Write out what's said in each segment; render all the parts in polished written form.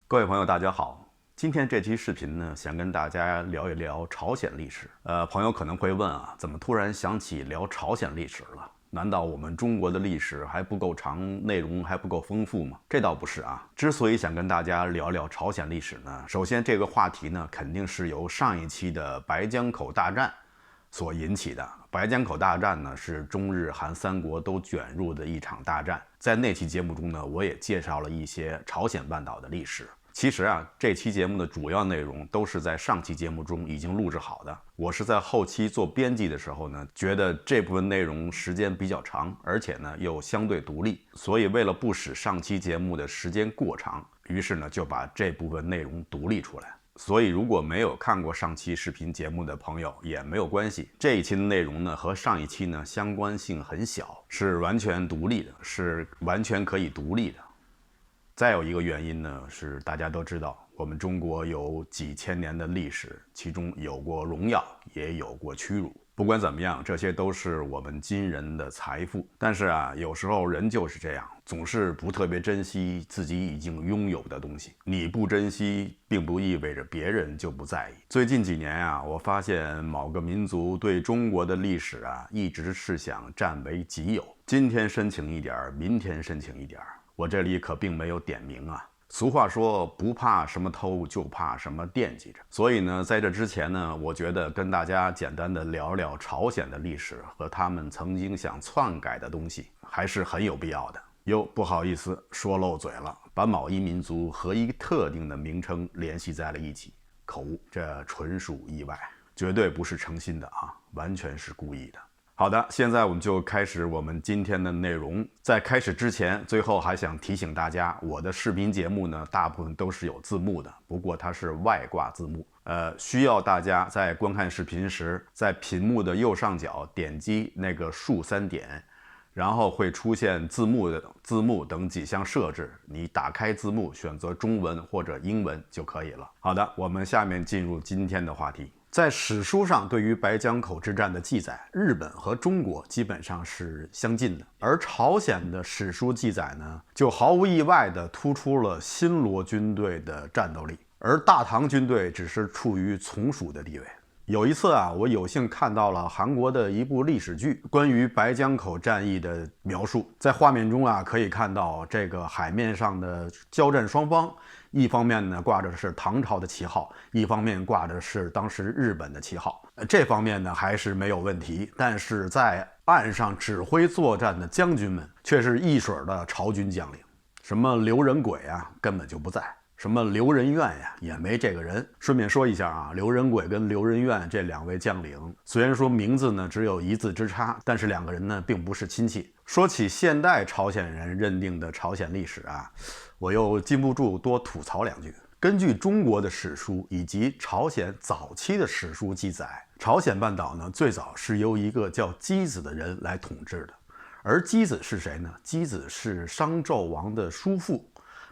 各位朋友，大家好。今天这期视频呢，想跟大家聊一聊朝鲜历史。朋友可能会问啊，怎么突然想起聊朝鲜历史了？难道我们中国的历史还不够长，内容还不够丰富吗？这倒不是啊。之所以想跟大家聊聊朝鲜历史呢，首先这个话题呢，肯定是由上一期的白江口大战所引起的。白江口大战呢，是中日韩三国都卷入的一场大战。在那期节目中呢，我也介绍了一些朝鲜半岛的历史。其实啊，这期节目的主要内容都是在上期节目中已经录制好的。我是在后期做编辑的时候呢，觉得这部分内容时间比较长，而且呢又相对独立，所以为了不使上期节目的时间过长，于是呢就把这部分内容独立出来。所以如果没有看过上期视频节目的朋友也没有关系，这一期的内容呢和上一期呢相关性很小，是完全独立的，是完全可以独立的。再有一个原因呢，是大家都知道，我们中国有几千年的历史，其中有过荣耀，也有过屈辱。不管怎么样，这些都是我们今人的财富。但是啊，有时候人就是这样，总是不特别珍惜自己已经拥有的东西。你不珍惜，并不意味着别人就不在意。最近几年啊，我发现某个民族对中国的历史啊，一直是想占为己有，今天申请一点，明天申请一点。我这里可并没有点名啊。俗话说，不怕什么偷，就怕什么惦记着。所以呢，在这之前呢，我觉得跟大家简单的聊聊朝鲜的历史和他们曾经想篡改的东西，还是很有必要的。哟，不好意思，说漏嘴了，把某一民族和一个特定的名称联系在了一起，口误，这纯属意外，绝对不是诚心的啊，完全是故意的。好的，现在我们就开始我们今天的内容。在开始之前，最后还想提醒大家，我的视频节目呢，大部分都是有字幕的，不过它是外挂字幕。需要大家在观看视频时，在屏幕的右上角点击那个竖3点，然后会出现字幕等几项设置，你打开字幕，选择中文或者英文就可以了。好的，我们下面进入今天的话题。在史书上对于白江口之战的记载，日本和中国基本上是相近的，而朝鲜的史书记载呢，就毫无意外地突出了新罗军队的战斗力，而大唐军队只是处于从属的地位。有一次啊，我有幸看到了韩国的一部历史剧，关于白江口战役的描述。在画面中啊，可以看到这个海面上的交战双方，一方面呢挂着是唐朝的旗号，一方面挂着是当时日本的旗号。这方面呢还是没有问题，但是在岸上指挥作战的将军们却是一水的朝军将领，什么刘仁轨啊根本就不在。什么刘仁愿呀，也没这个人。顺便说一下啊，刘仁轨跟刘仁愿这2位将领，虽然说名字呢只有1字之差，但是2个人呢并不是亲戚。说起现代朝鲜人认定的朝鲜历史啊，我又禁不住多吐槽2句。根据中国的史书以及朝鲜早期的史书记载，朝鲜半岛呢最早是由一个叫箕子的人来统治的。而箕子是谁呢？箕子是商纣王的叔父。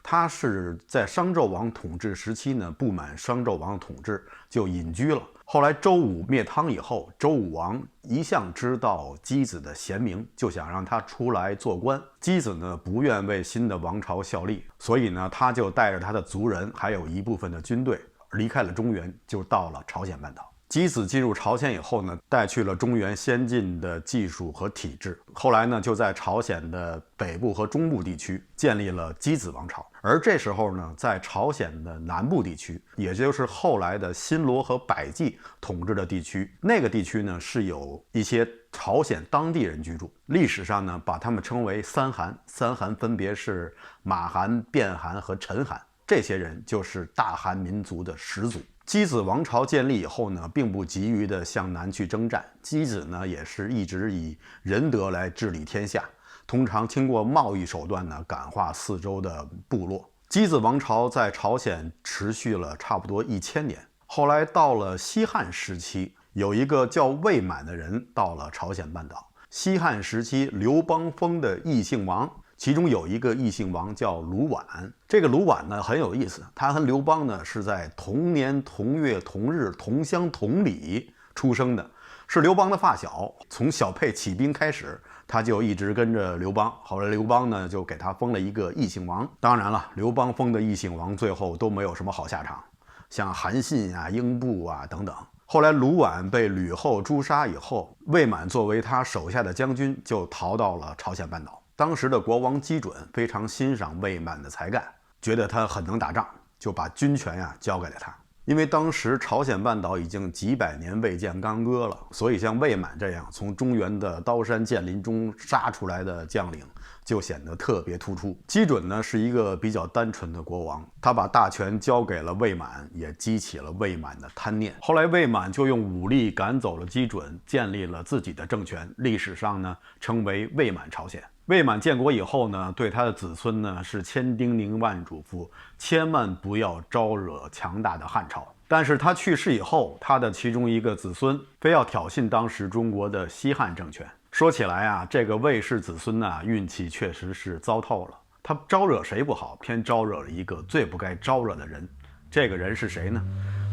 他是在商纣王统治时期呢，不满商纣王统治，就隐居了。后来周武灭汤以后，周武王一向知道箕子的贤明，就想让他出来做官。箕子呢不愿为新的王朝效力，所以呢他就带着他的族人，还有一部分的军队，离开了中原，就到了朝鲜半岛。箕子进入朝鲜以后呢，带去了中原先进的技术和体制。后来呢，就在朝鲜的北部和中部地区建立了箕子王朝。而这时候呢，在朝鲜的南部地区，也就是后来的新罗和百济统治的地区，那个地区呢是有一些朝鲜当地人居住。历史上呢，把他们称为三韩，三韩分别是马韩、卞韩和陈韩。这些人就是大韩民族的始祖。箕子王朝建立以后呢，并不急于的向南去征战。箕子呢，也是一直以仁德来治理天下，通常经过贸易手段呢，感化四周的部落。箕子王朝在朝鲜持续了差不多1000年。后来到了西汉时期，有一个叫魏满的人到了朝鲜半岛。西汉时期，刘邦封的异姓王，其中有一个异姓王叫卢绾。这个卢绾呢很有意思，他和刘邦呢是在同年同月同日同乡同里出生的。是刘邦的发小，从小沛起兵开始，他就一直跟着刘邦。后来刘邦呢就给他封了一个异姓王。当然了，刘邦封的异姓王最后都没有什么好下场，像韩信啊、英布啊等等。后来卢绾被吕后诛杀以后，魏满作为他手下的将军就逃到了朝鲜半岛。当时的国王基准非常欣赏魏满的才干，觉得他很能打仗，就把军权交给了他。因为当时朝鲜半岛已经几百年未见干戈了，所以像魏满这样从中原的刀山剑林中杀出来的将领就显得特别突出。基准呢是一个比较单纯的国王，他把大权交给了魏满，也激起了魏满的贪念。后来魏满就用武力赶走了基准，建立了自己的政权，历史上呢称为魏满朝鲜。魏满建国以后呢，对他的子孙呢是千叮咛万嘱咐，千万不要招惹强大的汉朝。但是他去世以后，他的其中一个子孙非要挑衅当时中国的西汉政权。说起来这个魏氏子孙运气确实是糟透了。他招惹谁不好，偏招惹了一个最不该招惹的人。这个人是谁呢？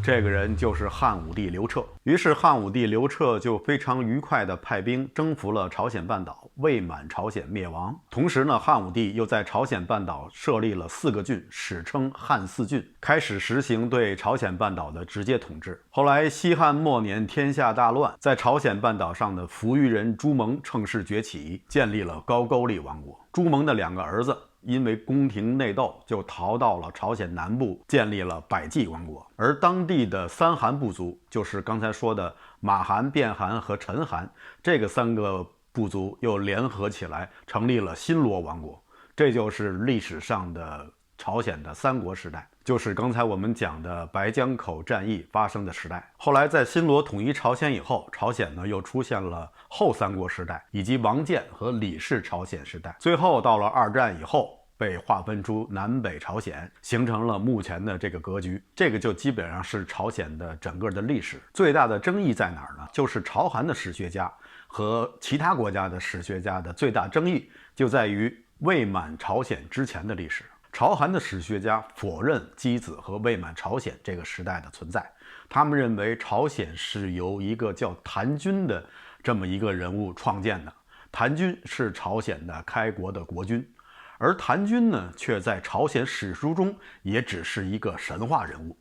这个人就是汉武帝刘彻。于是汉武帝刘彻就非常愉快地派兵征服了朝鲜半岛，魏满朝鲜灭亡。同时呢，汉武帝又在朝鲜半岛设立了4个郡，史称汉四郡，开始实行对朝鲜半岛的直接统治。后来西汉末年天下大乱，在朝鲜半岛上的扶余人朱蒙乘势崛起，建立了高句丽王国。朱蒙的2个儿子因为宫廷内斗，就逃到了朝鲜南部，建立了百济王国。而当地的3韩部族，就是刚才说的马韩、卞韩和陈韩，这个3个部族又联合起来成立了新罗王国。这就是历史上的朝鲜的3国时代，就是刚才我们讲的白江口战役发生的时代。后来在新罗统一朝鲜以后，朝鲜呢又出现了后3国时代，以及王建和李氏朝鲜时代。最后到了2战以后，被划分出南北朝鲜，形成了目前的这个格局。这个就基本上是朝鲜的整个的历史。最大的争议在哪儿呢？就是朝韩的史学家和其他国家的史学家的最大争议就在于魏满朝鲜之前的历史。朝韩的史学家否认箕子和魏满朝鲜这个时代的存在，他们认为朝鲜是由一个叫谭军的这么一个人物创建的。谭军是朝鲜的开国的国君，而谭军呢，却在朝鲜史书中也只是一个神话人物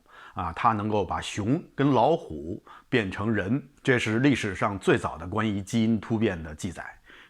他能够把熊跟老虎变成人，这是历史上最早的关于基因突变的记载，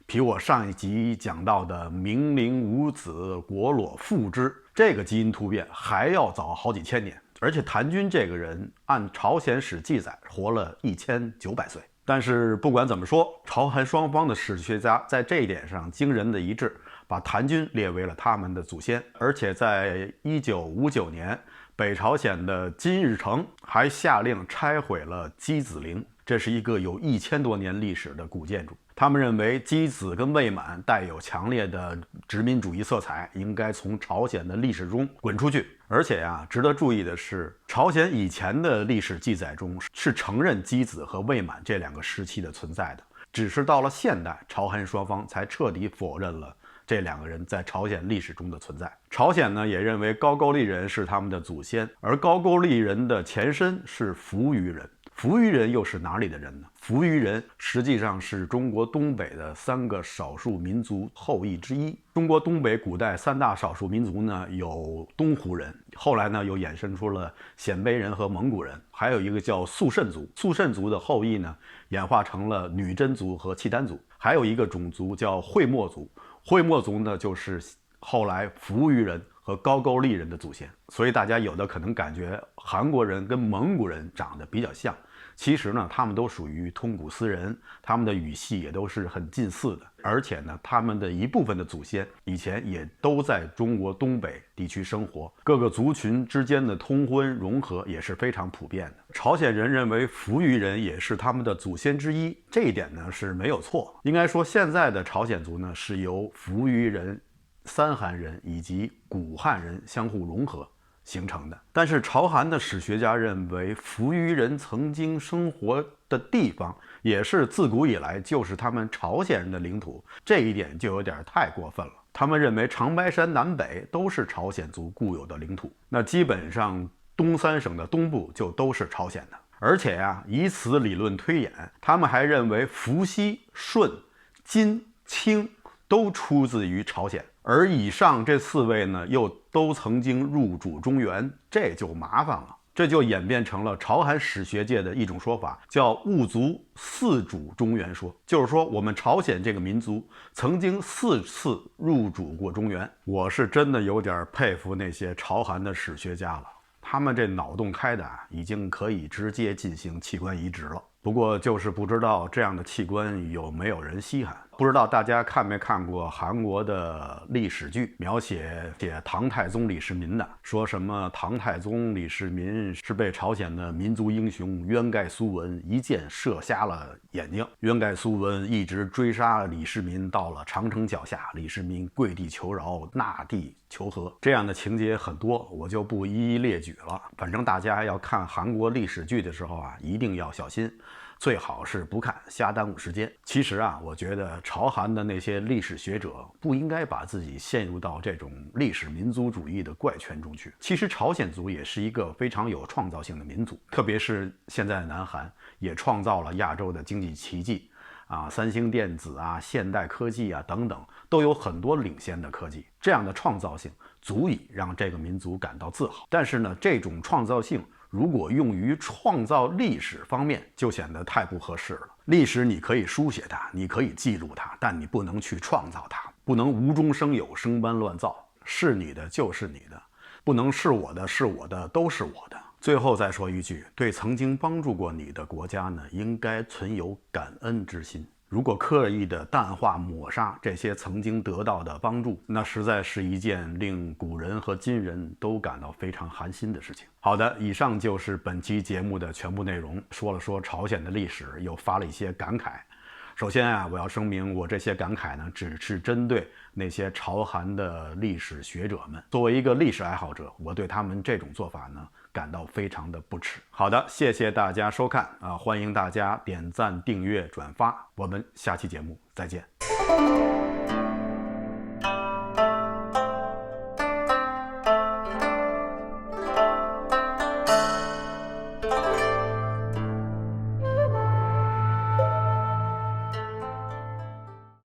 比我上一集讲到的明灵无子，国裸父之这个基因突变还要早好几千年。而且谭军这个人按朝鲜史记载活了1900岁。但是不管怎么说，朝韩双方的史学家在这一点上惊人的一致，把谭军列为了他们的祖先。而且在1959年，北朝鲜的金日成还下令拆毁了箕子陵，这是一个有1000多年历史的古建筑。他们认为箕子跟魏满带有强烈的殖民主义色彩，应该从朝鲜的历史中滚出去。而且值得注意的是，朝鲜以前的历史记载中是承认箕子和魏满这2个时期的存在的，只是到了现代，朝韩双方才彻底否认了这2个人在朝鲜历史中的存在。朝鲜呢也认为高句丽人是他们的祖先，而高句丽人的前身是扶余人。扶余人又是哪里的人呢？扶余人实际上是中国东北的3个少数民族后裔之一。中国东北古代3大少数民族呢，有东胡人，后来呢又衍生出了鲜卑人和蒙古人，还有一个叫肃慎族。肃慎族的后裔呢，演化成了女真族和契丹族，还有一个种族叫会墨族。会墨族呢，就是后来扶余人和高句丽人的祖先。所以大家有的可能感觉韩国人跟蒙古人长得比较像，其实呢，他们都属于通古斯人，他们的语系也都是很近似的。而且呢，他们的一部分的祖先以前也都在中国东北地区生活，各个族群之间的通婚融合也是非常普遍的。朝鲜人认为扶余人也是他们的祖先之一，这一点呢是没有错。应该说，现在的朝鲜族呢是由扶余人、三韩人以及古汉人相互融合形成的。但是朝韩的史学家认为，扶余人曾经生活的地方也是自古以来就是他们朝鲜人的领土，这一点就有点太过分了。他们认为长白山南北都是朝鲜族固有的领土，那基本上东3省的东部就都是朝鲜的。而且呀，以此理论推演，他们还认为伏羲、舜、金、清都出自于朝鲜，而以上这4位呢，又都曾经入主中原，这就麻烦了。这就演变成了朝韩史学界的一种说法，叫兀族4主中原说，就是说我们朝鲜这个民族曾经4次入主过中原。我是真的有点佩服那些朝韩的史学家了，他们这脑洞开的已经可以直接进行器官移植了。不过就是不知道这样的器官有没有人稀罕。不知道大家看没看过韩国的历史剧，描写唐太宗李世民的，说什么唐太宗李世民是被朝鲜的民族英雄渊盖苏文一箭射瞎了眼睛，渊盖苏文一直追杀李世民到了长城脚下，李世民跪地求饶，纳地求和。这样的情节很多，我就不一一列举了。反正大家要看韩国历史剧的时候啊，一定要小心，最好是不看，瞎耽误时间。其实啊，我觉得朝韩的那些历史学者不应该把自己陷入到这种历史民族主义的怪圈中去。其实朝鲜族也是一个非常有创造性的民族，特别是现在的南韩也创造了亚洲的经济奇迹啊，三星电子啊、现代科技啊等等，都有很多领先的科技。这样的创造性足以让这个民族感到自豪。但是呢，这种创造性如果用于创造历史方面，就显得太不合适了。历史你可以书写它，你可以记录它，但你不能去创造它，不能无中生有、生搬乱造。是你的就是你的，不能是我的是我的都是我的。最后再说一句，对曾经帮助过你的国家呢，应该存有感恩之心。如果刻意的淡化抹杀这些曾经得到的帮助，那实在是一件令古人和今人都感到非常寒心的事情。好的，以上就是本期节目的全部内容，说了说朝鲜的历史，又发了一些感慨。首先啊，我要声明，我这些感慨呢，只是针对那些朝韩的历史学者们。作为一个历史爱好者，我对他们这种做法呢，感到非常的不耻。好的，谢谢大家收看啊，欢迎大家点赞、订阅、转发，我们下期节目再见。